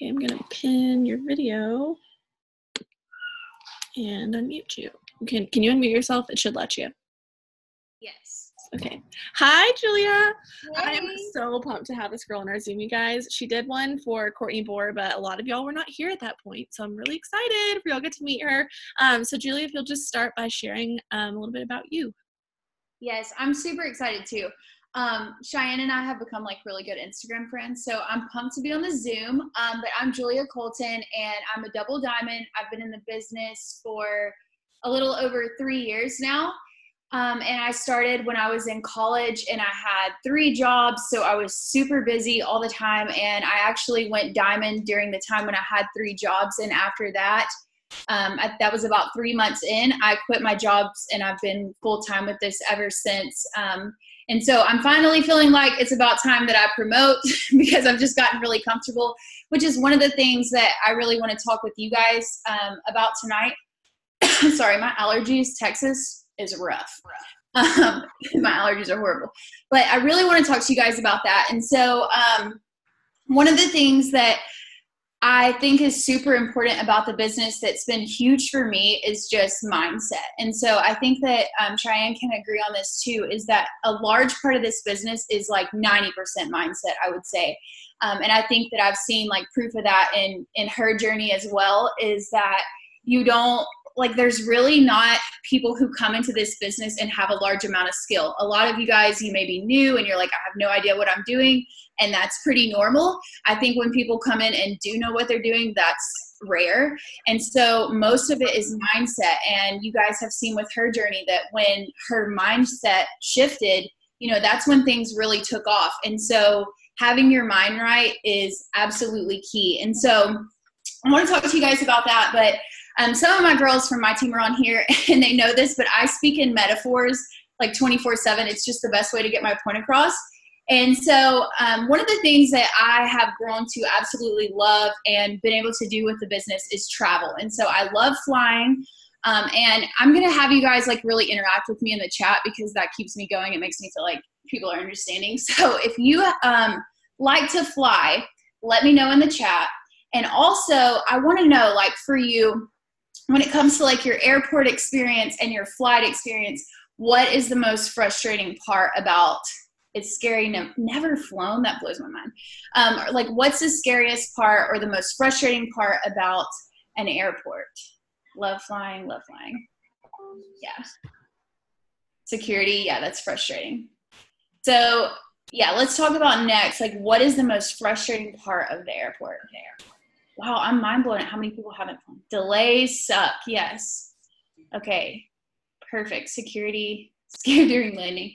Okay, I'm gonna pin your video and unmute you. Can you unmute yourself? It should let you. Yes. Okay. Hi, Julia. Hey. I am so pumped to have this girl in our Zoom, you guys. She did one for Courtney Bohr, but a lot of y'all were not here at that point, so I'm really excited for y'all get to meet her. So Julia, if you'll just start by sharing a little bit about you. Yes, I'm super excited too. Cheyenne and I have become like really good Instagram friends, so I'm pumped to be on the Zoom. But I'm Julia Colton, and I'm a double diamond. I've been in the business for a little over 3 years now. And I started when I was in college, and I had 3 jobs, so I was super busy all the time. And I actually went diamond during the time when I had 3 jobs, and after that, that was about 3 months in, I quit my jobs, and I've been full-time with this ever since. And so I'm finally feeling like it's about time that I promote because I've just gotten really comfortable, which is one of the things that I really want to talk with you guys about tonight. Sorry, my allergies, Texas is rough. My allergies are horrible. But I really want to talk to you guys about that. And so one of the things that I think is super important about the business that's been huge for me is just mindset. And so I think that Cheyenne can agree on this too, is that a large part of this business is like 90% mindset, I would say. And I think that I've seen like proof of that in her journey as well, is that you don't, like, there's really not people who come into this business and have a large amount of skill. A lot of you guys, you may be new and you're like, I have no idea what I'm doing. And that's pretty normal. I think when people come in and do know what they're doing, that's rare. And so most of it is mindset. And you guys have seen with her journey that when her mindset shifted, you know, that's when things really took off. And so having your mind right is absolutely key. And so I want to talk to you guys about that, but some of my girls from my team are on here and they know this, but I speak in metaphors like 24/7. It's just the best way to get my point across. And so one of the things that I have grown to absolutely love and been able to do with the business is travel. And so I love flying. And I'm going to have you guys like really interact with me in the chat because that keeps me going. It makes me feel like people are understanding. So if you like to fly, let me know in the chat. And also I want to know, like, for you, when it comes to like your airport experience and your flight experience, what is the most frustrating part about? It's scary, never flown, that blows my mind. Like, what's the scariest part or the most frustrating part about an airport? Love flying, love flying. Yeah. Security, yeah, that's frustrating. So yeah, let's talk about next, like, what is the most frustrating part of the airport? Wow, I'm mind blown at how many people haven't flown. Delays suck, yes. Okay, perfect. Security, scared during landing,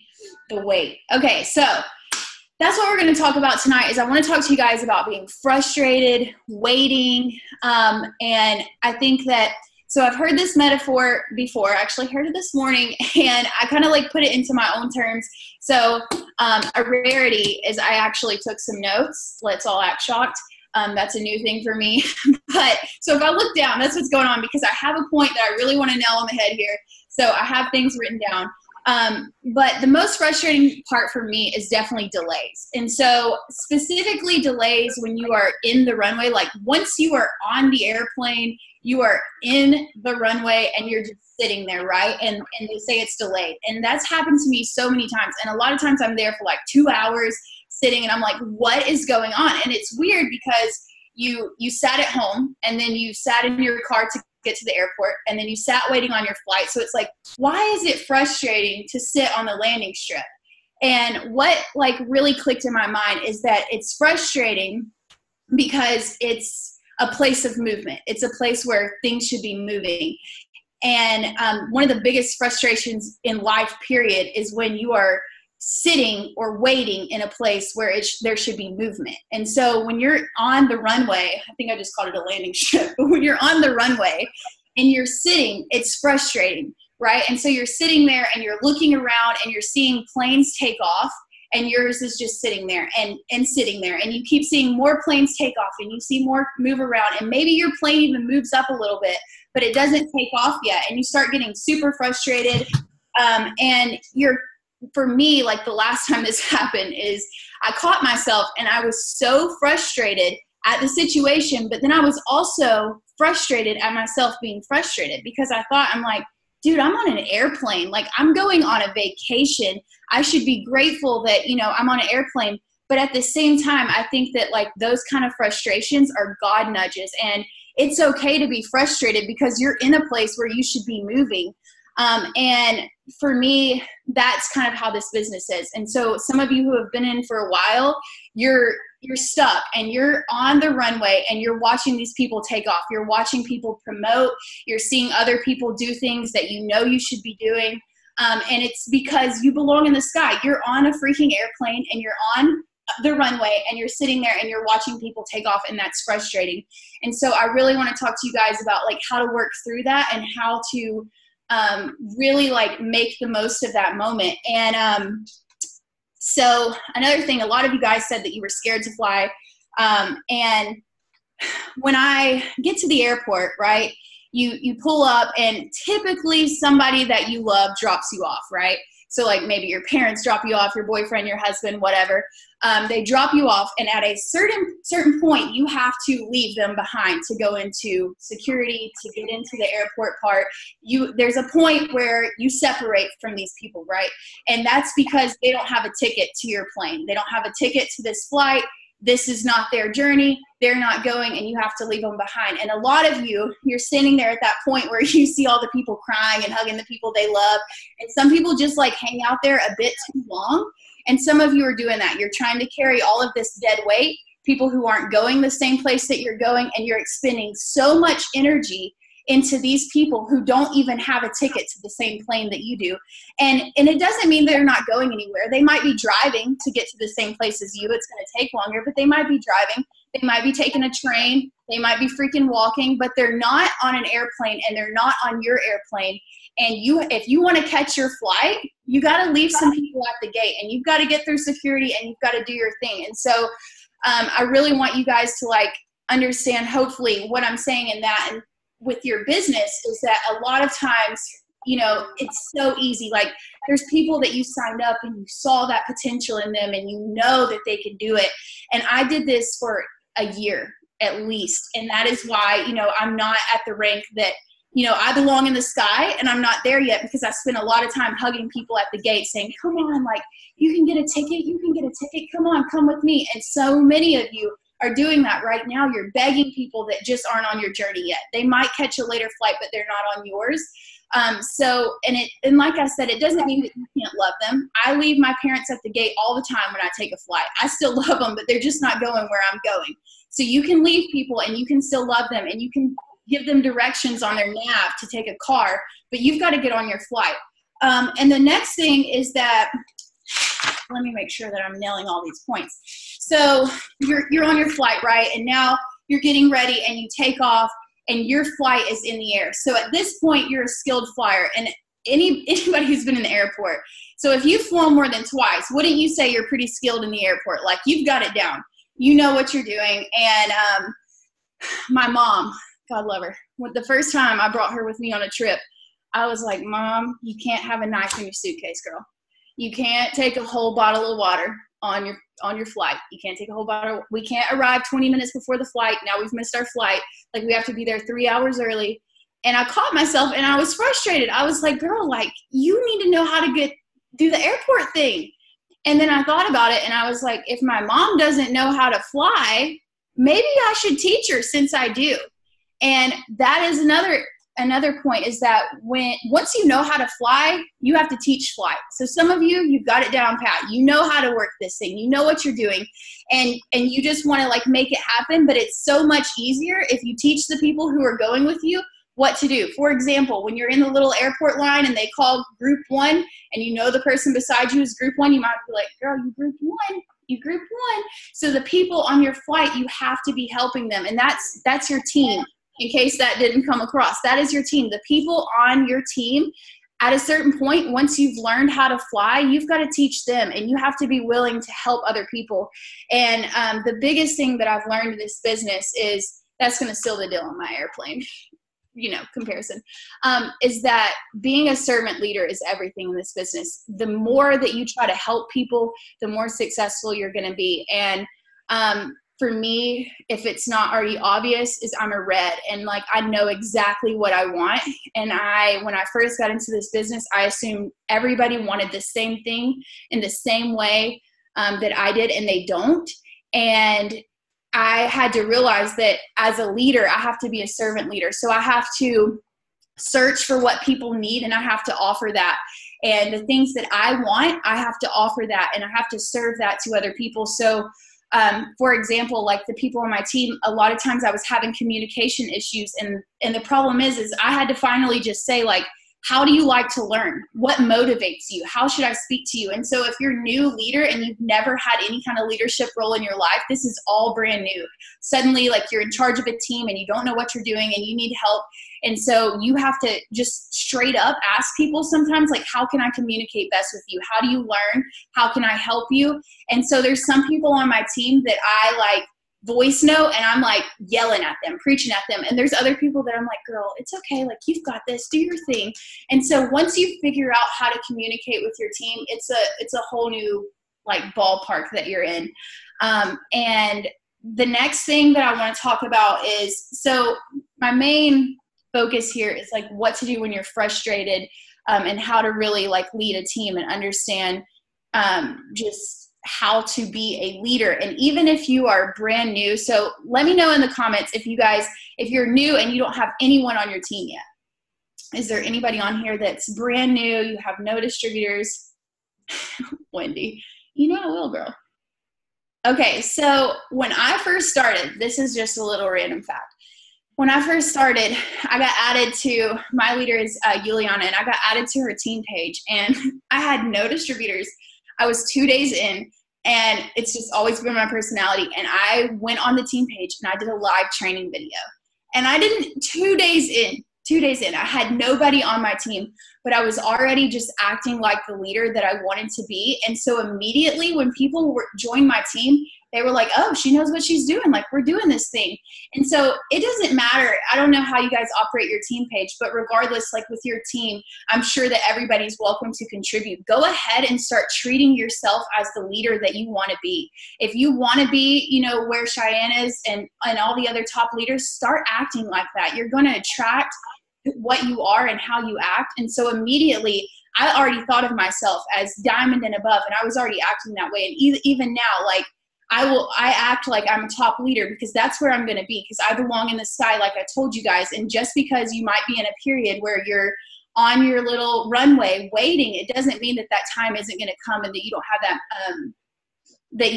the wait. Okay, so that's what we're going to talk about tonight. Is I want to talk to you guys about being frustrated, waiting, and I think that, so I've heard this metaphor before. I actually heard it this morning, and I kind of like put it into my own terms. So a rarity is I actually took some notes. Let's all act shocked. That's a new thing for me. But so if I look down, that's what's going on, because I have a point that I really want to nail on the head here. So I have things written down. But the most frustrating part for me is definitely delays. And so specifically delays when you are in the runway, like once you are on the airplane, you are in the runway and you're just sitting there, right? And they say it's delayed. And that's happened to me so many times. And a lot of times I'm there for like 2 hours sitting and I'm like, what is going on? And it's weird because you sat at home and then you sat in your car to get to the airport and then you sat waiting on your flight. So it's like, why is it frustrating to sit on the landing strip? And what like really clicked in my mind is that it's frustrating because it's a place of movement. It's a place where things should be moving. And one of the biggest frustrations in life, period, is when you are sitting or waiting in a place where there should be movement. And so when you're on the runway, I think I just called it a landing strip, but when you're on the runway and you're sitting, it's frustrating, right? And so you're sitting there and you're looking around and you're seeing planes take off and yours is just sitting there and sitting there. And you keep seeing more planes take off and you see more move around and maybe your plane even moves up a little bit, but it doesn't take off yet. And you start getting super frustrated. And for me, like the last time this happened is I caught myself and I was so frustrated at the situation, but then I was also frustrated at myself being frustrated because I thought, I'm like, dude, I'm on an airplane. Like, I'm going on a vacation. I should be grateful that, you know, I'm on an airplane. But at the same time, I think that like those kind of frustrations are God nudges, and it's okay to be frustrated because you're in a place where you should be moving. And for me, that's kind of how this business is. And so some of you who have been in for a while, you're stuck and you're on the runway and you're watching these people take off. You're watching people promote. You're seeing other people do things that you know you should be doing. And it's because you belong in the sky. You're on a freaking airplane and you're on the runway and you're sitting there and you're watching people take off, and that's frustrating. And so I really want to talk to you guys about like how to work through that and how to really like make the most of that moment. And so another thing, a lot of you guys said that you were scared to fly. And when I get to the airport, right, you pull up and typically somebody that you love drops you off, right? So like maybe your parents drop you off, your boyfriend, your husband, whatever. They drop you off, and at a certain point, you have to leave them behind to go into security, to get into the airport part. There's a point where you separate from these people, right? And that's because they don't have a ticket to your plane. They don't have a ticket to this flight. This is not their journey. They're not going, and you have to leave them behind. And a lot of you're standing there at that point where you see all the people crying and hugging the people they love. And some people just like hang out there a bit too long. And some of you are doing that. You're trying to carry all of this dead weight, people who aren't going the same place that you're going, and you're expending so much energy into these people who don't even have a ticket to the same plane that you do. And it doesn't mean they're not going anywhere. They might be driving to get to the same place as you. It's going to take longer, but they might be driving. They might be taking a train. They might be freaking walking, but they're not on an airplane, and they're not on your airplane. And if you want to catch your flight, you got to leave some people at the gate, and you've got to get through security, and you've got to do your thing. And so I really want you guys to like understand, hopefully, what I'm saying in that. And with your business is that a lot of times, you know, it's so easy. Like there's people that you signed up and you saw that potential in them and you know that they can do it. And I did this for a year at least. And that is why, you know, I'm not at the rank that, you know, I belong in the sky, and I'm not there yet because I spent a lot of time hugging people at the gate saying, come on, like you can get a ticket. You can get a ticket. Come on, come with me. And so many of you are doing that right now. You're begging people that just aren't on your journey yet. They might catch a later flight, but they're not on yours. And like I said, it doesn't mean that you can't love them. I leave my parents at the gate all the time when I take a flight. I still love them, but they're just not going where I'm going. So you can leave people and you can still love them, and you can give them directions on their nav to take a car, but you've got to get on your flight. And the next thing is that, let me make sure that I'm nailing all these points. So you're on your flight, right? And now you're getting ready and you take off and your flight is in the air. So at this point, you're a skilled flyer, and anybody who's been in the airport. So if you've flown more than twice, wouldn't you say you're pretty skilled in the airport? Like you've got it down. You know what you're doing. And my mom, God love her, the first time I brought her with me on a trip, I was like, Mom, you can't have a knife in your suitcase, girl. You can't take a whole bottle of water on your flight. You can't take a whole bottle. We can't arrive 20 minutes before the flight. Now we've missed our flight. Like we have to be there 3 hours early. And I caught myself and I was frustrated. I was like, girl, like you need to know how to do the airport thing. And then I thought about it and I was like, if my mom doesn't know how to fly, maybe I should teach her since I do. And that is another point is that once you know how to fly, you have to teach flight. So some of you've got it down pat. You know how to work this thing. You know what you're doing. And you just want to like make it happen. But it's so much easier if you teach the people who are going with you what to do. For example, when you're in the little airport line and they call group 1 and you know the person beside you is group 1, you might be like, girl, you group 1. You group 1. So the people on your flight, you have to be helping them. And that's your team. In case that didn't come across, that is your team. The people on your team, at a certain point, once you've learned how to fly, you've got to teach them, and you have to be willing to help other people. And the biggest thing that I've learned in this business is that's going to seal the deal on my airplane, comparison, is that being a servant leader is everything in this business. The more that you try to help people, the more successful you're going to be. And for me, if it's not already obvious, is I'm a red, and like I know exactly what I want. And when I first got into this business, I assumed everybody wanted the same thing in the same way that I did, and they don't. And I had to realize that as a leader, I have to be a servant leader. So I have to search for what people need, and I have to offer that. And the things that I want, I have to offer that, and I have to serve that to other people. So for example, like the people on my team, a lot of times I was having communication issues, and the problem is I had to finally just say, like, how do you like to learn? What motivates you? How should I speak to you? And so if you're a new leader and you've never had any kind of leadership role in your life, this is all brand new. Suddenly, like, you're in charge of a team and you don't know what you're doing and you need help. And so you have to just straight up ask people sometimes, like, how can I communicate best with you? How do you learn? How can I help you? And so there's some people on my team that I like voice note and I'm like yelling at them, preaching at them. And there's other people that I'm like, girl, it's okay. Like, you've got this, do your thing. And so once you figure out how to communicate with your team, it's a whole new like ballpark that you're in. And the next thing that I want to talk about is, so my main focus here is like what to do when you're frustrated, and how to really like lead a team and understand just how to be a leader. And even if you are brand new, so let me know in the comments if you're new and you don't have anyone on your team yet. Is there anybody on here that's brand new? You have no distributors? Wendy, you know I will, girl. Okay, so when I first started, this is just a little random fact. When I first started, I got added to, my leader is Juliana, and I got added to her team page, and I had no distributors. I was 2 days in, and it's just always been my personality. And I went on the team page and I did a live training video. And I didn't, 2 days in, I had nobody on my team, but I was already just acting like the leader that I wanted to be. And so immediately when people joined my team, they were like, oh, she knows what she's doing. Like, we're doing this thing. And so it doesn't matter. I don't know how you guys operate your team page, but regardless, like with your team, I'm sure that everybody's welcome to contribute. Go ahead and start treating yourself as the leader that you want to be. If you want to be, you know, where Cheyenne is and all the other top leaders, start acting like that. You're going to attract what you are and how you act. And so immediately I already thought of myself as diamond and above, and I was already acting that way. And even now, like, I act like I'm a top leader because that's where I'm going to be, because I belong in the sky, like I told you guys. And just because you might be in a period where you're on your little runway waiting, it doesn't mean that that time isn't going to come and that you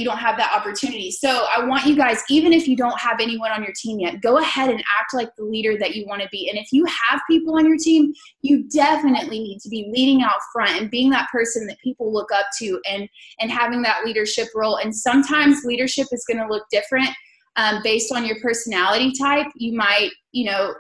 don't have that opportunity. So I want you guys, even if you don't have anyone on your team yet, go ahead and act like the leader that you want to be. And if you have people on your team, you definitely need to be leading out front and being that person that people look up to, and having that leadership role. And sometimes leadership is going to look different based on your personality type. You might, you know,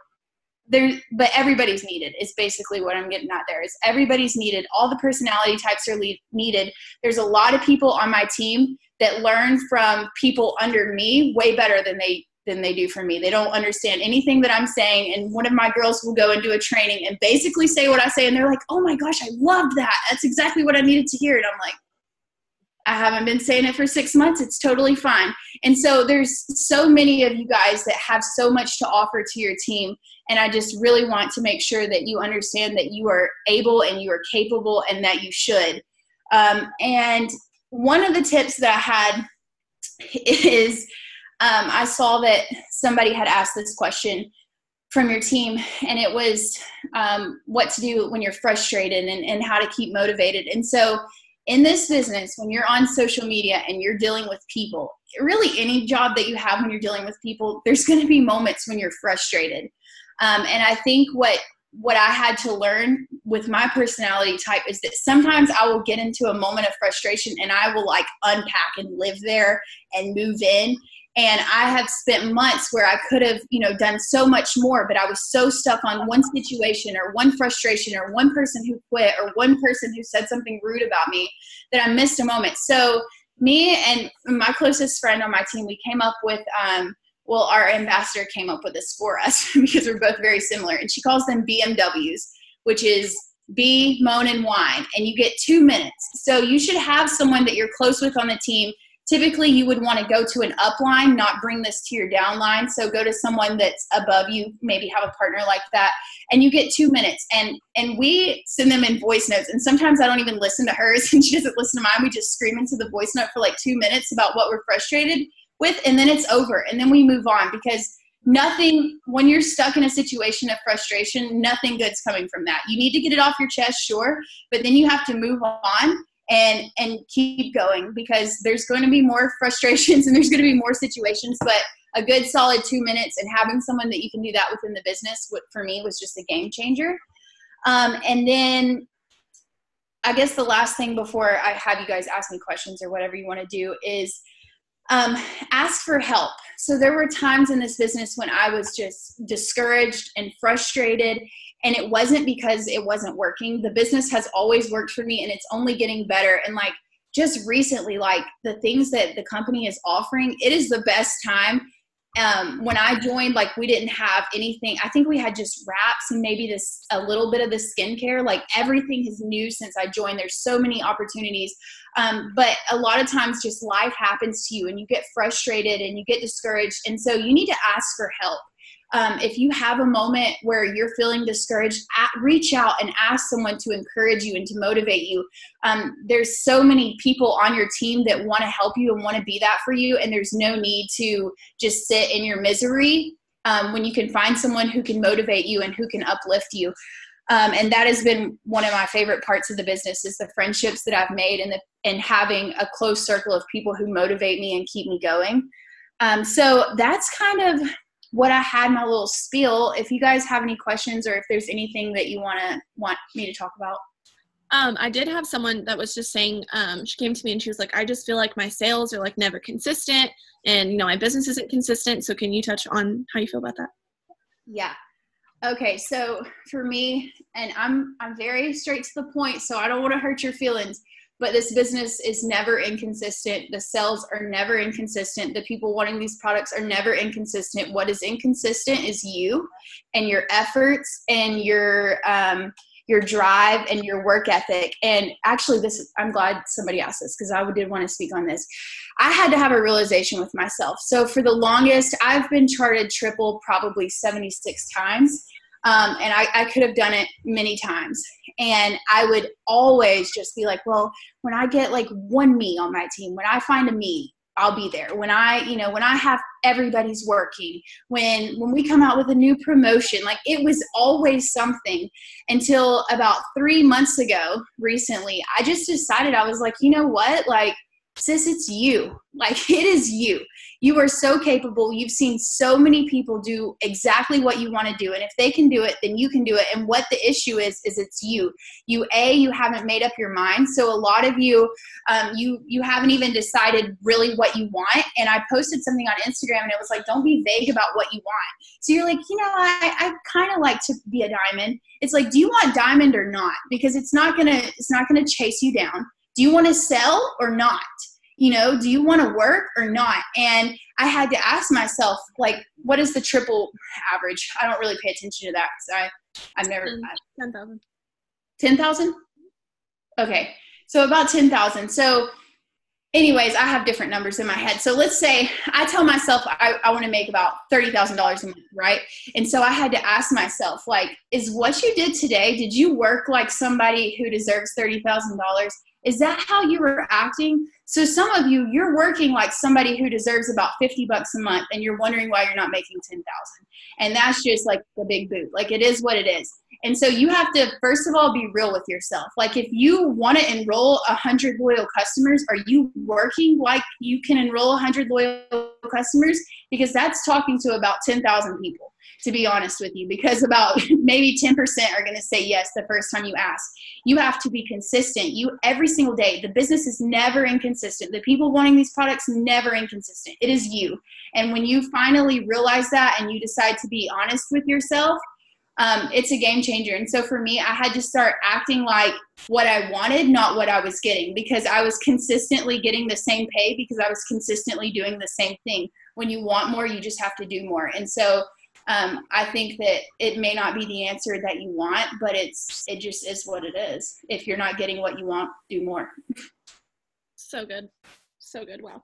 but everybody's needed is basically what I'm getting at there, is everybody's needed. All the personality types are needed. There's a lot of people on my team that learn from people under me way better than they do from me. They don't understand anything that I'm saying. And one of my girls will go and do a training and basically say what I say. And they're like, oh my gosh, I loved that. That's exactly what I needed to hear. And I'm like, I haven't been saying it for 6 months. It's totally fine. And so there's so many of you guys that have so much to offer to your team. And I just really want to make sure that you understand that you are able and you are capable and that you should. And one of the tips that I had is, I saw that somebody had asked this question from your team, and it was what to do when you're frustrated and how to keep motivated. And so in this business, when you're on social media and you're dealing with people, really any job that you have when you're dealing with people, there's going to be moments when you're frustrated. And I think what I had to learn with my personality type is that sometimes I will get into a moment of frustration and I will like unpack and live there and move in. And I have spent months where I could have, you know, done so much more, but I was so stuck on one situation or one frustration or one person who quit or one person who said something rude about me that I missed a moment. So me and my closest friend on my team, we came up with, our ambassador came up with this for us because we're both very similar. And she calls them BMWs, which is be, moan, and whine. And you get 2 minutes. So you should have someone that you're close with on the team typically you would want to go to an upline, not bring this to your downline. So go to someone that's above you, maybe have a partner like that, and you get 2 minutes. And we send them in voice notes. And sometimes I don't even listen to hers and she doesn't listen to mine. We just scream into the voice note for like 2 minutes about what we're frustrated with, and then it's over. And then we move on, because nothing, when you're stuck in a situation of frustration, nothing good's coming from that. You need to get it off your chest, sure, but then you have to move on and keep going, because there's going to be more frustrations and there's going to be more situations. But a good solid 2 minutes, and having someone that you can do that within the business, what for me was just a game changer. And then I guess the last thing before I have you guys ask me questions or whatever you want to do is ask for help. So there were times in this business when I was just discouraged and frustrated, and it wasn't because it wasn't working. The business has always worked for me, and it's only getting better. And like just recently, like the things that the company is offering, it is the best time. When I joined, like we didn't have anything. I think we had just wraps and maybe a little bit of the skincare. Like everything is new since I joined. There's so many opportunities. But a lot of times just life happens to you and you get frustrated and you get discouraged. And so you need to ask for help. If you have a moment where you're feeling discouraged, reach out and ask someone to encourage you and to motivate you. There's so many people on your team that want to help you and want to be that for you. And there's no need to just sit in your misery when you can find someone who can motivate you and who can uplift you. And that has been one of my favorite parts of the business, is the friendships that I've made and having a close circle of people who motivate me and keep me going. So that's kind of what I had, my little spiel. If you guys have any questions, or if there's anything that you want me to talk about. I did have someone that was just saying, she came to me and she was like, I just feel like my sales are like never consistent, and my business isn't consistent. So can you touch on how you feel about that? Yeah. Okay. So for me, and I'm very straight to the point, so I don't want to hurt your feelings, but this business is never inconsistent. The sales are never inconsistent. The people wanting these products are never inconsistent. What is inconsistent is you and your efforts and your drive and your work ethic. And actually I'm glad somebody asked this, because I did want to speak on this. I had to have a realization with myself. So for the longest, I've been charted triple probably 76 times. And I could have done it many times. And I would always just be like, well, when I get like one me on my team, when I find a me, I'll be there. When I have everybody's working, when we come out with a new promotion, like it was always something, until about 3 months ago, recently, I just decided, I was like, you know what? Like, sis, it's you. Like, it is you. You are so capable. You've seen so many people do exactly what you want to do. And if they can do it, then you can do it. And what the issue is it's you. You haven't made up your mind. So a lot of you, you haven't even decided really what you want. And I posted something on Instagram and it was like, don't be vague about what you want. So you're like, I kind of like to be a diamond. It's like, do you want diamond or not? Because it's not gonna chase you down. Do you want to sell or not? Do you want to work or not? And I had to ask myself, like, what is the triple average? I don't really pay attention to that because I've never 10,000. 10,000? Okay. So about 10,000. So anyways, I have different numbers in my head. So let's say I tell myself I want to make about $30,000 a month, right? And so I had to ask myself, like, is what you did today, did you work like somebody who deserves $30,000? Is that how you were acting? So some of you, you're working like somebody who deserves about $50 a month, and you're wondering why you're not making 10,000. And that's just like the big boot. Like, it is what it is. And so you have to, first of all, be real with yourself. Like, if you want to enroll 100 loyal customers, are you working like you can enroll 100 loyal customers? Because that's talking to about 10,000 people, to be honest with you, because about maybe 10% are going to say yes the first time you ask. You have to be consistent. Every single day. The business is never inconsistent. The people wanting these products, never inconsistent. It is you. And when you finally realize that and you decide to be honest with yourself, it's a game changer. And so for me, I had to start acting like what I wanted, not what I was getting, because I was consistently getting the same pay because I was consistently doing the same thing. When you want more, you just have to do more. And so I think that it may not be the answer that you want, but it just is what it is. If you're not getting what you want, do more. So good. So good. Wow.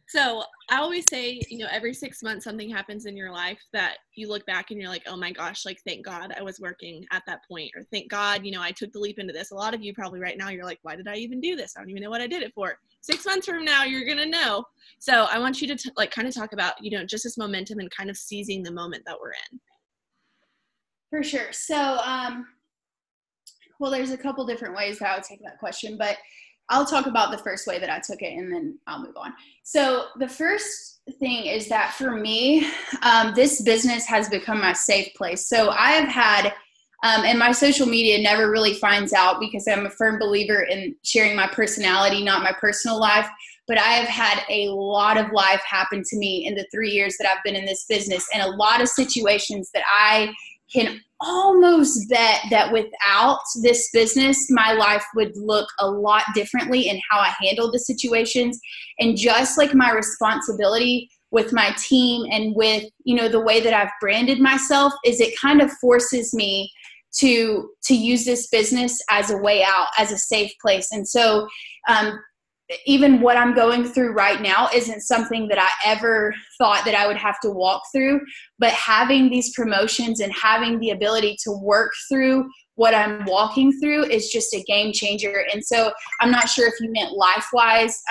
So I always say, every 6 months something happens in your life that you look back and you're like, oh my gosh, like, thank God I was working at that point, or thank God, I took the leap into this. A lot of you probably right now, you're like, why did I even do this? I don't even know what I did it for. 6 months from now, you're going to know. So I want you to kind of talk about, just this momentum and kind of seizing the moment that we're in. For sure. So, well, there's a couple different ways that I would take that question, but I'll talk about the first way that I took it and then I'll move on. So the first thing is that for me, this business has become my safe place. So I have had, and my social media never really finds out because I'm a firm believer in sharing my personality, not my personal life. But I have had a lot of life happen to me in the 3 years that I've been in this business, and a lot of situations that I can almost bet that without this business, my life would look a lot differently in how I handled the situations. And just like my responsibility with my team and with, the way that I've branded myself, is it kind of forces me to use this business as a way out, as a safe place. And so, even what I'm going through right now isn't something that I ever thought that I would have to walk through, but having these promotions and having the ability to work through what I'm walking through is just a game changer. And so I'm not sure if you meant life-wise,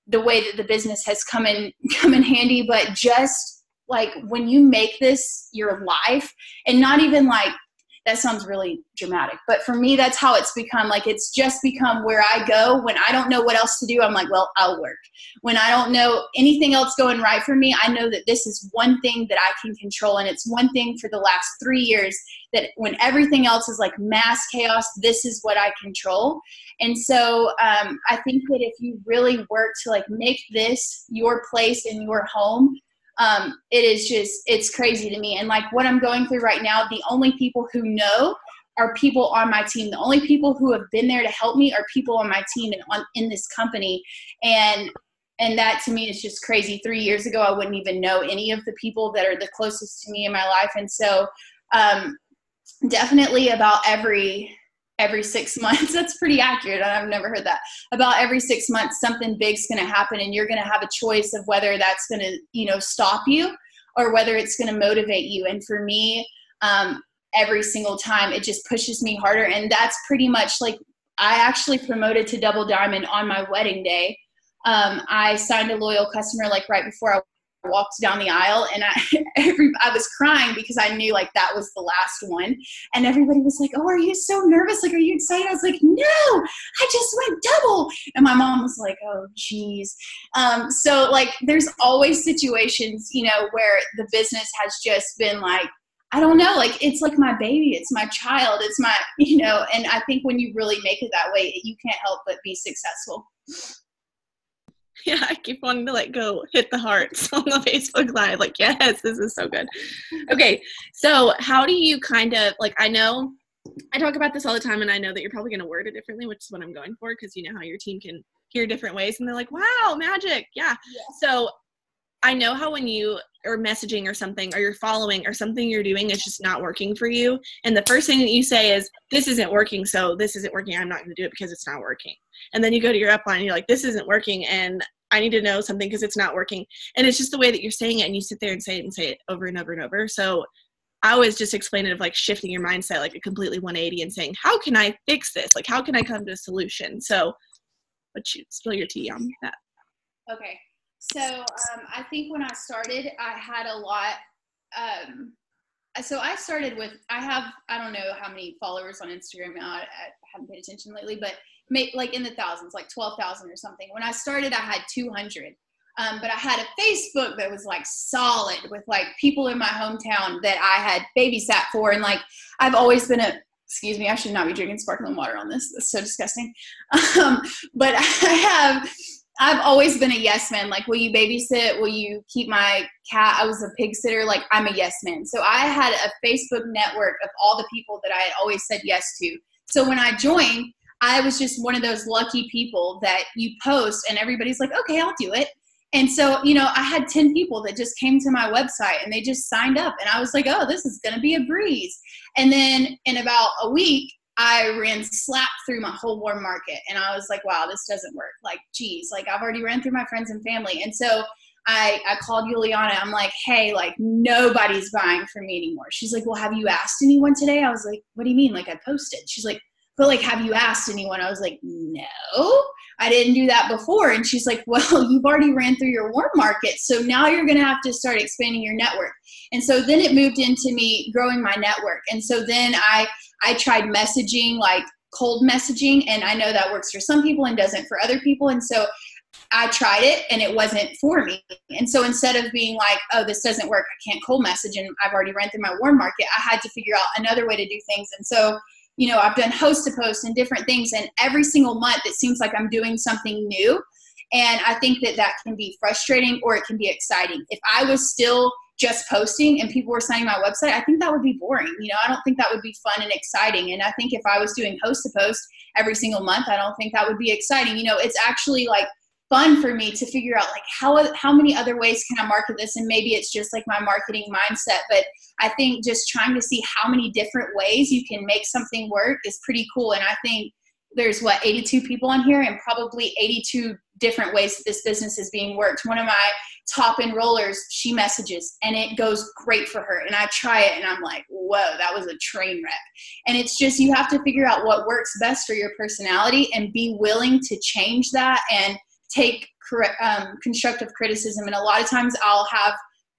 the way that the business has come in handy, but just like when you make this your life, and not even like, that sounds really dramatic, but for me, that's how it's become. Like, it's just become where I go. When I don't know what else to do, I'm like, well, I'll work. When I don't know anything else going right for me, I know that this is one thing that I can control. And it's one thing for the last 3 years that when everything else is like mass chaos, this is what I control. And so I think that if you really work to like make this your place in your home, it's crazy to me. And like what I'm going through right now, the only people who know are people on my team. The only people who have been there to help me are people on my team and in this company. And that to me is just crazy. 3 years ago, I wouldn't even know any of the people that are the closest to me in my life. And so, definitely about every 6 months, that's pretty accurate. I've never heard that. About every 6 months, something big's going to happen, and you're going to have a choice of whether that's going to, stop you or whether it's going to motivate you. And for me, every single time, it just pushes me harder. And that's pretty much like, I actually promoted to Double Diamond on my wedding day. I signed a loyal customer like right before I walked down the aisle, and I was crying because I knew like that was the last one. And everybody was like, oh, are you so nervous? Like, are you excited? I was like, no, I just went double. And my mom was like, oh, geez. So like, there's always situations, where the business has just been like, I don't know, like, it's like my baby, it's my child, it's my, and I think when you really make it that way, you can't help but be successful. Yeah, I keep wanting to go hit the hearts on the Facebook Live. Like, yes, this is so good. Okay, so how do you kind of, I know I talk about this all the time, and I know that you're probably going to word it differently, which is what I'm going for, because you know how your team can hear different ways, and they're like, wow, magic, yeah. So I know how when you are messaging or something, or you're following, or something you're doing is just not working for you, and the first thing that you say is, this isn't working, so this isn't working, I'm not going to do it because it's not working. And then you go to your upline and you're like, this isn't working, and I need to know something because it's not working. And it's just the way that you're saying it, and you sit there and say it over and over and over. So I always just explain it of shifting your mindset, a completely 180, and saying, how can I fix this? How can I come to a solution? So let's spill your tea on that. Okay. So I think when I started, I had a lot. So I started with, I don't know how many followers on Instagram now. I haven't paid attention lately, but in the thousands, 12,000 or something. When I started, I had 200. But I had a Facebook that was solid with people in my hometown that I had babysat for. And I've always been excuse me, I should not be drinking sparkling water on this. That's so disgusting. But I've always been a yes man. Will you babysit? Will you keep my cat? I was a pig sitter. I'm a yes man. So I had a Facebook network of all the people that I had always said yes to. So when I joined, I was just one of those lucky people that you post and everybody's like, okay, I'll do it. And so, I had 10 people that just came to my website and they just signed up, and I was like, oh, this is going to be a breeze. And then in about a week, I ran slap through my whole warm market. And I was like, wow, this doesn't work. Like, geez, like I've already ran through my friends and family. And so I called Juliana. I'm like, hey, like nobody's buying from me anymore. She's like, well, have you asked anyone today? I was like, what do you mean? Like I posted. She's like, but like, have you asked anyone? I was like, no, I didn't do that before. And she's like, well, you've already ran through your warm market. So now you're going to have to start expanding your network. And so then it moved into me growing my network. And so then I tried messaging, like cold messaging. And I know that works for some people and doesn't for other people. And so I tried it and it wasn't for me. And so instead of being like, oh, this doesn't work, I can't cold message and I've already ran through my warm market, I had to figure out another way to do things. And so, you know, I've done host to post and different things. And every single month it seems like I'm doing something new. And I think that that can be frustrating or it can be exciting. If I was still just posting and people were signing my website, I think that would be boring. You know, I don't think that would be fun and exciting. And I think if I was doing host to post every single month, I don't think that would be exciting. You know, it's actually like fun for me to figure out like how many other ways can I market this, and maybe it's just like my marketing mindset, but I think just trying to see how many different ways you can make something work is pretty cool. And I think there's 82 people on here and probably 82 different ways that this business is being worked. One of my top enrollers, she messages and it goes great for her, and I try it and I'm like, whoa, that was a train wreck. And it's just, you have to figure out what works best for your personality and be willing to change that and take constructive criticism. And a lot of times I'll have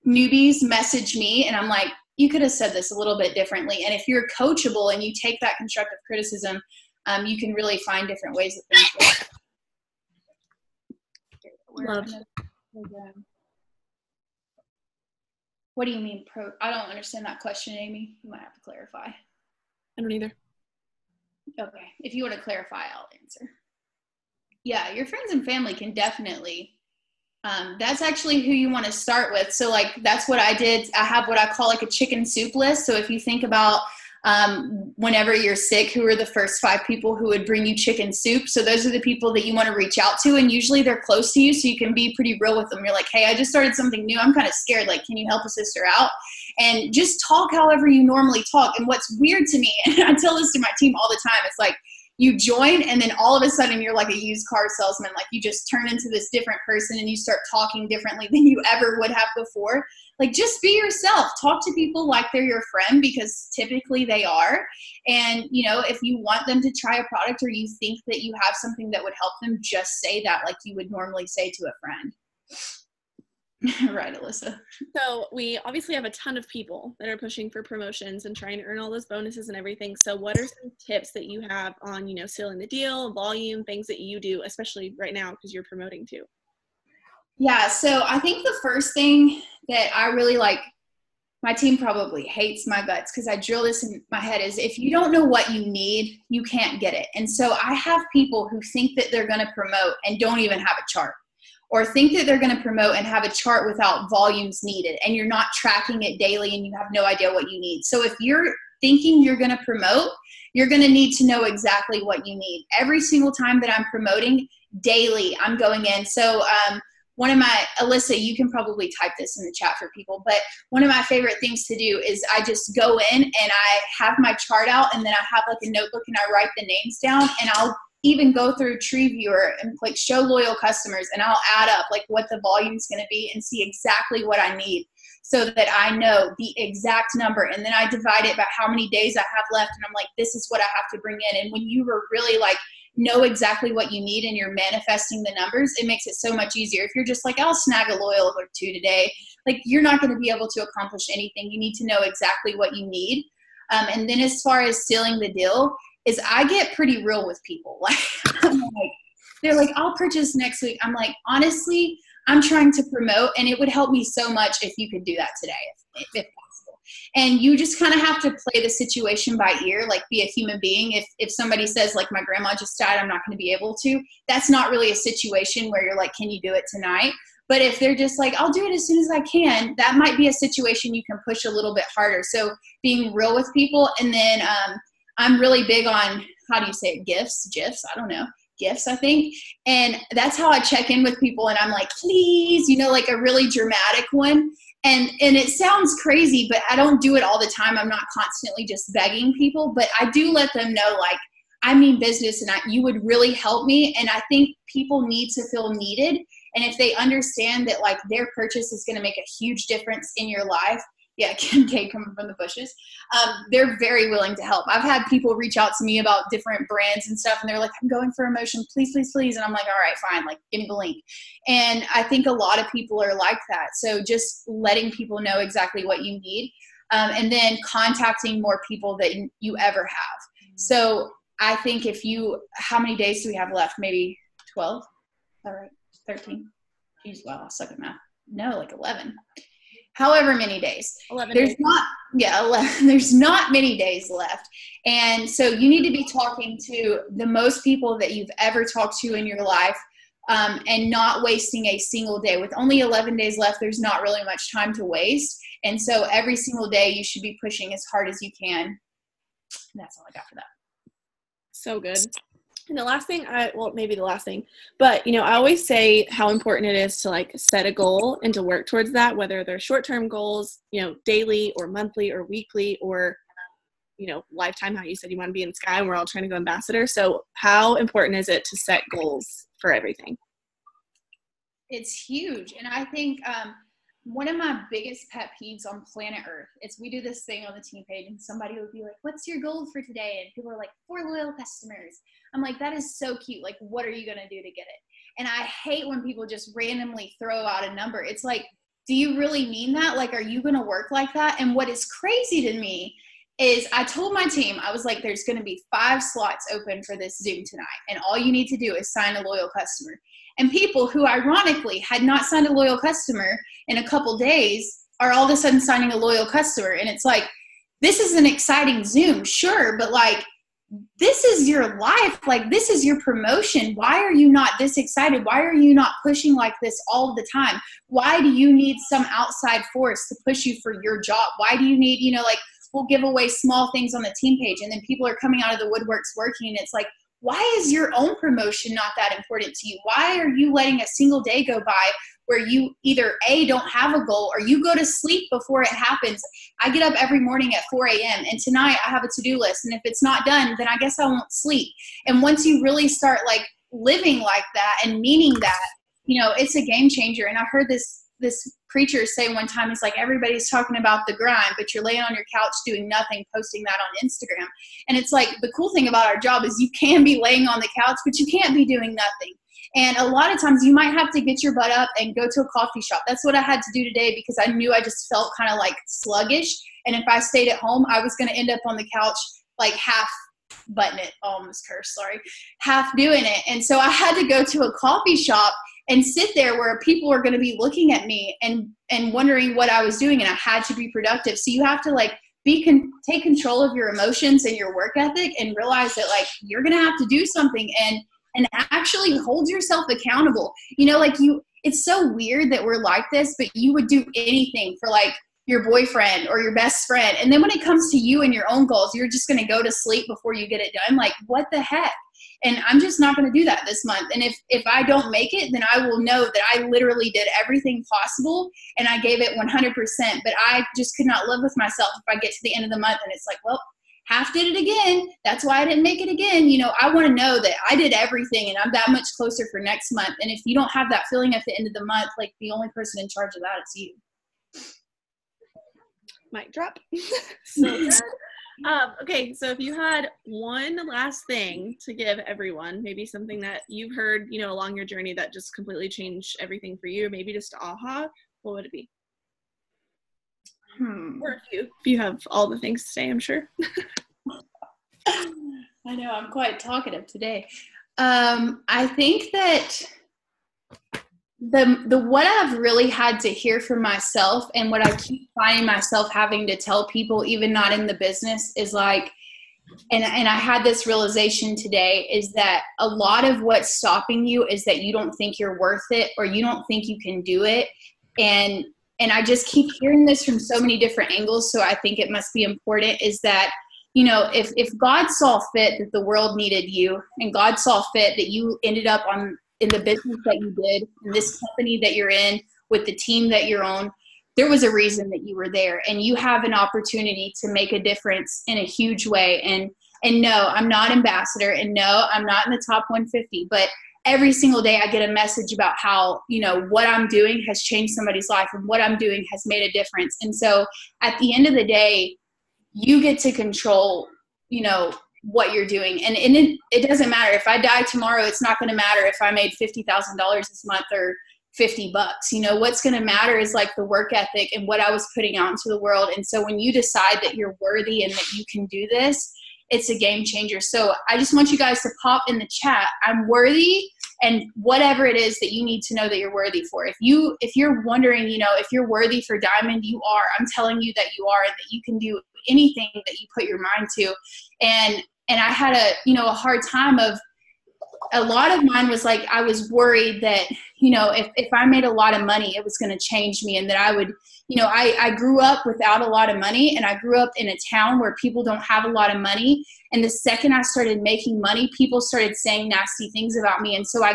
newbies message me and I'm like, you could have said this a little bit differently. And if you're coachable and you take that constructive criticism, you can really find different ways that things work. Love. What do you mean I don't understand that question, Amy. You might have to clarify. I don't either. Okay. If you want to clarify, I'll answer. Yeah, your friends and family can definitely, that's actually who you want to start with. So like, that's what I did. I have what I call like a chicken soup list. So if you think about whenever you're sick, who are the first 5 people who would bring you chicken soup? So those are the people that you want to reach out to. And usually they're close to you, so you can be pretty real with them. You're like, hey, I just started something new. I'm kind of scared. Like, can you help a sister out? And just talk however you normally talk. And what's weird to me, and I tell this to my team all the time, it's like, you join and then all of a sudden you're like a used car salesman. Like you just turn into this different person and you start talking differently than you ever would have before. Like just be yourself. Talk to people like they're your friend, because typically they are. And, you know, if you want them to try a product or you think that you have something that would help them, just say that like you would normally say to a friend. Right, Alyssa. So we obviously have a ton of people that are pushing for promotions and trying to earn all those bonuses and everything. So what are some tips that you have on, you know, sealing the deal, volume, things that you do, especially right now because you're promoting too? Yeah, so I think the first thing that I really like, my team probably hates my guts because I drill this in my head, is if you don't know what you need, you can't get it. And so I have people who think that they're going to promote and don't even have a chart, or think that they're going to promote and have a chart without volumes needed, and you're not tracking it daily and you have no idea what you need. So if you're thinking you're going to promote, you're going to need to know exactly what you need. Every single time that I'm promoting daily, I'm going in. So one of my, Alyssa, you can probably type this in the chat for people, but one of my favorite things to do is I just go in and I have my chart out, and then I have like a notebook and I write the names down, and I'll even go through TreeViewer and like show loyal customers, and I'll add up like what the volume is going to be and see exactly what I need, so that I know the exact number. And then I divide it by how many days I have left, and I'm like, this is what I have to bring in. And when you are really like know exactly what you need and you're manifesting the numbers, it makes it so much easier. If you're just like, I'll snag a loyal or 2 today, like you're not going to be able to accomplish anything. You need to know exactly what you need. And then as far as sealing the deal, is I get pretty real with people. Like, I'm like, they're like, I'll purchase next week. I'm like, honestly, I'm trying to promote, and it would help me so much if you could do that today, if possible. And you just kind of have to play the situation by ear, like be a human being. If somebody says like, my grandma just died, I'm not going to be able to, that's not really a situation where you're like, can you do it tonight? But if they're just like, I'll do it as soon as I can, that might be a situation you can push a little bit harder. So being real with people. And then I'm really big on, how do you say it, GIFs, I don't know. gifts, I think. And that's how I check in with people. And I'm like, please, like a really dramatic one. And it sounds crazy, but I don't do it all the time. I'm not constantly just begging people, but I do let them know, like, I mean business and you would really help me. And I think people need to feel needed. And if they understand that, like, their purchase is going to make a huge difference in your life, yeah, Kim K coming from the bushes, they're very willing to help. I've had people reach out to me about different brands and stuff, and they're like, I'm going for emotion, please, please, please. And I'm like, all right, fine, like, give me the link. And I think a lot of people are like that. So just letting people know exactly what you need, and then contacting more people that you ever have. So I think how many days do we have left? Maybe 12? All right, 13. Jeez, wow, I suck at math. No, like 11. However many days. 11 there's days. 11. There's not many days left. And so you need to be talking to the most people that you've ever talked to in your life, and not wasting a single day. With only 11 days left, there's not really much time to waste. And so every single day you should be pushing as hard as you can. And that's all I got for that. So good. And the last thing maybe the last thing, but I always say how important it is to like set a goal and to work towards that, whether they're short-term goals, daily or monthly or weekly or, lifetime, how you said you want to be in the sky and we're all trying to go ambassador. So how important is it to set goals for everything? It's huge. And I think, one of my biggest pet peeves on planet Earth is we do this thing on the team page and somebody would be like, what's your goal for today? And people are like, 4 loyal customers. I'm like, that is so cute. Like, what are you going to do to get it? And I hate when people just randomly throw out a number. It's like, do you really mean that? Like, are you going to work like that? And what is crazy to me is I told my team, I was like, there's going to be 5 slots open for this Zoom tonight. And all you need to do is sign a loyal customer. And people who ironically had not signed a loyal customer in a couple days are all of a sudden signing a loyal customer. And it's like, this is an exciting Zoom, sure, but like, this is your life. Like, this is your promotion. Why are you not this excited? Why are you not pushing like this all the time? Why do you need some outside force to push you for your job? Why do you need, like, we'll give away small things on the team page and then people are coming out of the woodworks working, and it's like, why is your own promotion not that important to you? Why are you letting a single day go by where you either A, don't have a goal, or you go to sleep before it happens? I get up every morning at 4 a.m. and tonight I have a to-do list. And if it's not done, then I guess I won't sleep. And once you really start like living like that and meaning that, it's a game changer. And I heard this preacher say one time, he's like, everybody's talking about the grind, but you're laying on your couch doing nothing, posting that on Instagram. And it's like, the cool thing about our job is you can be laying on the couch, but you can't be doing nothing. And a lot of times you might have to get your butt up and go to a coffee shop. That's what I had to do today because I knew I just felt kind of like sluggish. And if I stayed at home, I was going to end up on the couch like half button it, almost cursed, sorry, half doing it. And so I had to go to a coffee shop and sit there where people are going to be looking at me and wondering what I was doing, and I had to be productive. So you have to like take control of your emotions and your work ethic and realize that like you're going to have to do something and actually hold yourself accountable. It's so weird that we're like this, but you would do anything for like your boyfriend or your best friend. And then when it comes to you and your own goals, you're just going to go to sleep before you get it done. Like, what the heck? And I'm just not going to do that this month. And if I don't make it, then I will know that I literally did everything possible and I gave it 100%. But I just could not live with myself if I get to the end of the month and it's like, well, half did it again. That's why I didn't make it again. I want to know that I did everything and I'm that much closer for next month. And if you don't have that feeling at the end of the month, like the only person in charge of that is you. Mic drop. So good. Okay, so if you had one last thing to give everyone, maybe something that you've heard, along your journey that just completely changed everything for you, or maybe just aha, what would it be? Or if you have all the things to say, I'm sure. I know, I'm quite talkative today. I think that the what I've really had to hear from myself and what I keep finding myself having to tell people, even not in the business, is like, and I had this realization today, is that a lot of what's stopping you is that you don't think you're worth it or you don't think you can do it. And I just keep hearing this from so many different angles. So I think it must be important, is that you know, if God saw fit that the world needed you, and God saw fit that you ended up in the business that you did, in this company that you're in, with the team that you're on, there was a reason that you were there, and you have an opportunity to make a difference in a huge way. And no, I'm not ambassador, and no, I'm not in the top 150, but every single day I get a message about how, you know, what I'm doing has changed somebody's life, and what I'm doing has made a difference. And so at the end of the day, you get to control, you know, what you're doing. And it doesn't matter if I die tomorrow. It's not going to matter if I made $50,000 this month or $50. You know, what's going to matter is like the work ethic and what I was putting out into the world. And so when you decide that you're worthy and that you can do this, it's a game changer. So I just want you guys to pop in the chat, I'm worthy, and whatever it is that you need to know that you're worthy for. If you're wondering, you know, if you're worthy for Diamond, you are. I'm telling you that you are, and that you can do anything that you put your mind to. And I had a hard time of, a lot of mine was like, I was worried that, you know, if I made a lot of money, it was going to change me, and that I would, you know, I grew up without a lot of money, and I grew up in a town where people don't have a lot of money. And the second I started making money, people started saying nasty things about me. And so I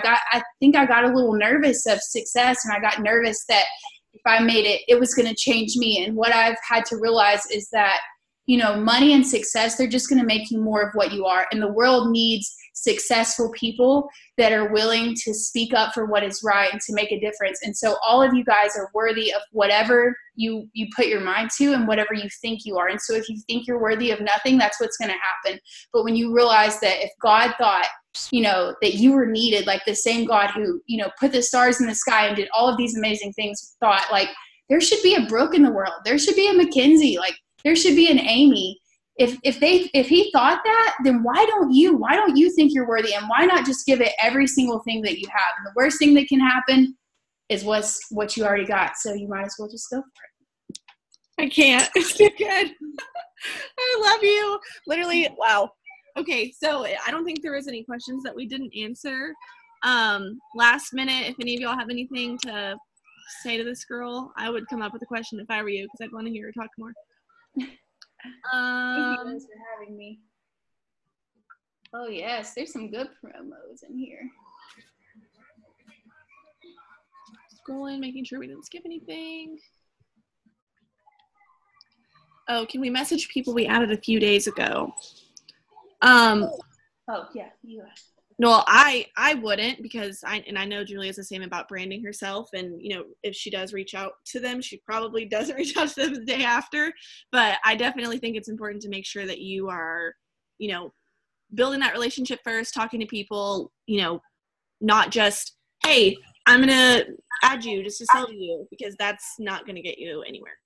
think I got a little nervous of success, and I got nervous that if I made it, it was going to change me. And what I've had to realize is that, you know, money and success, they're just going to make you more of what you are. And the world needs successful people that are willing to speak up for what is right and to make a difference. And so all of you guys are worthy of whatever you put your mind to and whatever you think you are. And so if you think you're worthy of nothing, that's what's going to happen. But when you realize that if God thought, you know, that you were needed, like the same God who, you know, put the stars in the sky and did all of these amazing things, thought like there should be a Brooke in the world. There should be a Mackenzie. Like there should be an Amy. If he thought that, then why don't you think you're worthy, and why not just give it every single thing that you have? And the worst thing that can happen is what you already got. So you might as well just go for it. I can't. It's too good. I love you. Literally, wow. Okay, so I don't think there was any questions that we didn't answer. Last minute, if any of y'all have anything to say to this girl, I would come up with a question if I were you, because I'd want to hear her talk more. Thank you guys for having me. Oh yes, there's some good promos in here. Scrolling, making sure we didn't skip anything. Oh, can we message people we added a few days ago? Oh yeah, you are. No, I wouldn't, because I know Julia's the same about branding herself, and you know, if she does reach out to them, she probably doesn't reach out to them the day after. But I definitely think it's important to make sure that you are, you know, building that relationship first, talking to people, you know, not just, hey, I'm gonna add you just to sell to you, because that's not gonna get you anywhere.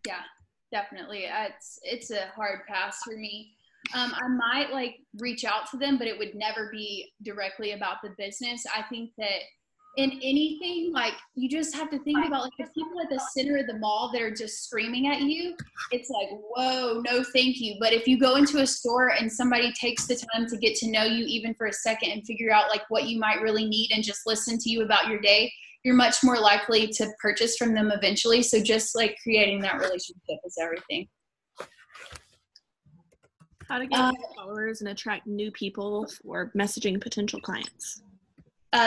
Yeah, definitely. It's a hard pass for me. I might like reach out to them, but it would never be directly about the business. I think that in anything, like you just have to think about like the people at the center of the mall that are just screaming at you. It's like, whoa, no, thank you. But if you go into a store and somebody takes the time to get to know you even for a second and figure out like what you might really need and just listen to you about your day, you're much more likely to purchase from them eventually. So just like creating that relationship is everything. How to get new followers and attract new people for messaging potential clients.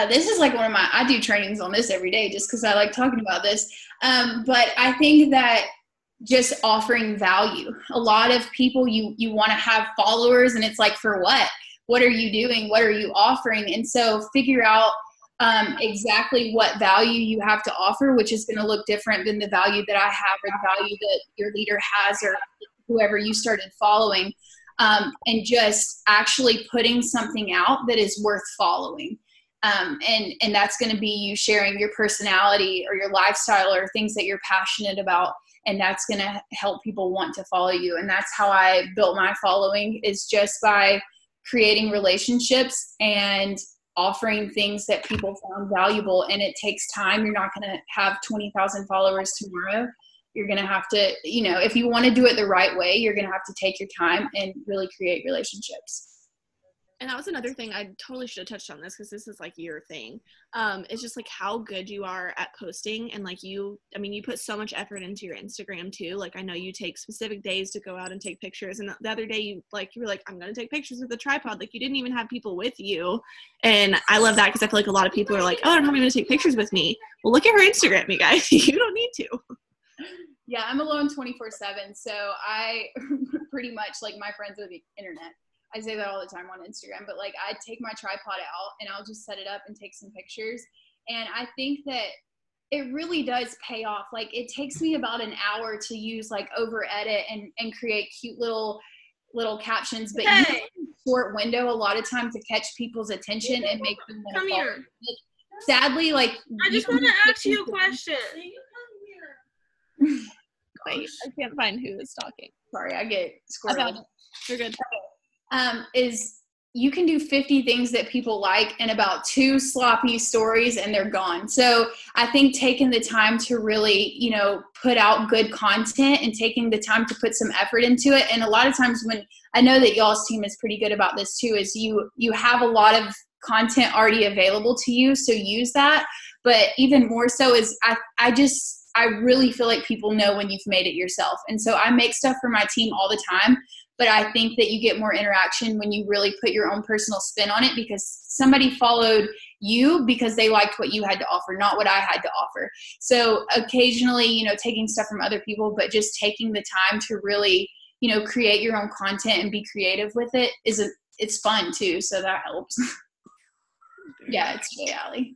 This is like I do trainings on this every day just because I like talking about this. But I think that just offering value. A lot of people, you want to have followers, and it's like, for what? What are you doing? What are you offering? And so figure out exactly what value you have to offer, which is going to look different than the value that I have or the value that your leader has or whoever you started following. And just actually putting something out that is worth following. And that's going to be you sharing your personality or your lifestyle or things that you're passionate about. And that's going to help people want to follow you. And that's how I built my following, is just by creating relationships and offering things that people found valuable. And it takes time. You're not going to have 20,000 followers tomorrow. You're going to have to, you know, if you want to do it the right way, you're going to have to take your time and really create relationships. And that was another thing, I totally should have touched on this because this is like your thing. It's just like how good you are at posting, and like you put so much effort into your Instagram too. Like I know you take specific days to go out and take pictures, and the other day you were like, I'm gonna take pictures with a tripod. Like you didn't even have people with you, and I love that because I feel like a lot of people are like, oh, I don't have anyone to take pictures with me. Well, look at her Instagram, you guys. You don't need to. Yeah, I'm alone 24/7, so I pretty much like my friends with the internet. I say that all the time on Instagram, but like I take my tripod out and I'll just set it up and take some pictures. And I think that it really does pay off. Like it takes me about an hour to use like over edit and create cute little captions, but you have a short window a lot of time to catch people's attention and make them want to follow. Here. Sadly, like I just want to ask you a question. Wait, I can't find who is talking. Sorry, I get squirrely. You're good. Is you can do 50 things that people like and about 2 sloppy stories and they're gone. So I think taking the time to really, put out good content and taking the time to put some effort into it. And a lot of times when I know that y'all's team is pretty good about this too, is you have a lot of content already available to you. So use that. But even more so is I really feel like people know when you've made it yourself. And so I make stuff for my team all the time. But I think that you get more interaction when you really put your own personal spin on it because somebody followed you because they liked what you had to offer, not what I had to offer. So occasionally, taking stuff from other people, but just taking the time to really, create your own content and be creative with it it's fun too. So that helps. Yeah, it's really Allie.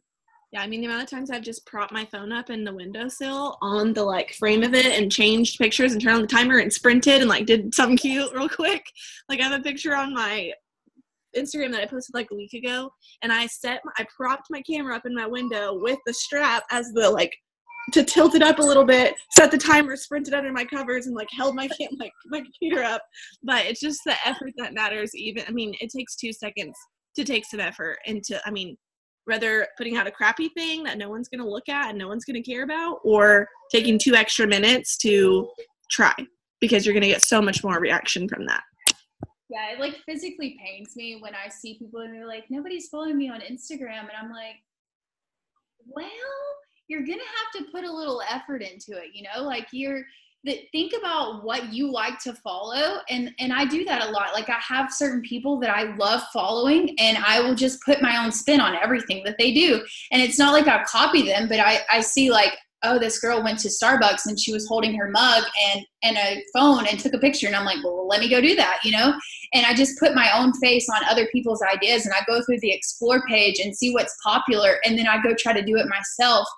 Yeah, the amount of times I've just propped my phone up in the windowsill on the frame of it and changed pictures and turned on the timer and sprinted and did something cute real quick. I have a picture on my Instagram that I posted a week ago, and I propped my camera up in my window with the strap as to tilt it up a little bit, set the timer, sprinted under my covers, and held my computer up. But it's just the effort that matters. It takes 2 seconds to take some effort into, whether putting out a crappy thing that no one's going to look at and no one's going to care about, or taking 2 extra minutes to try, because you're going to get so much more reaction from that. Yeah, it physically pains me when I see people and they're like, nobody's following me on Instagram. And I'm like, well, you're going to have to put a little effort into it, think about what you like to follow. And I do that a lot. I have certain people that I love following and I will just put my own spin on everything that they do. And it's not like I copy them, but I see oh, this girl went to Starbucks and she was holding her mug and a phone and took a picture. And I'm like, well, let me go do that, And I just put my own face on other people's ideas and I go through the explore page and see what's popular. And then I go try to do it myself.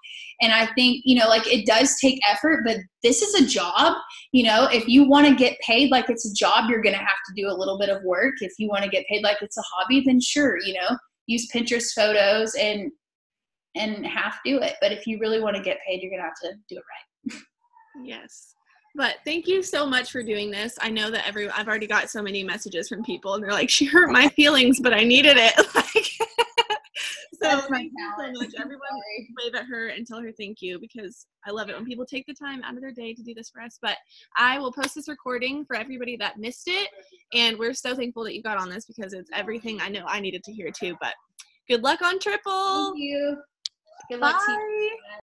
And I think, it does take effort, but this is a job. If you want to get paid like it's a job, you're going to have to do a little bit of work. If you want to get paid like it's a hobby, then sure, use Pinterest photos and half do it. But if you really want to get paid, you're going to have to do it right. Yes. But thank you so much for doing this. I know that I've already got so many messages from people and they're like, she hurt my feelings, but I needed it. So thank you so much. Everyone wave at her and tell her thank you, because I love it when people take the time out of their day to do this for us. But I will post this recording for everybody that missed it. And we're so thankful that you got on this because it's everything I know I needed to hear too. But good luck on Triple. Thank you. Good luck to you. Bye.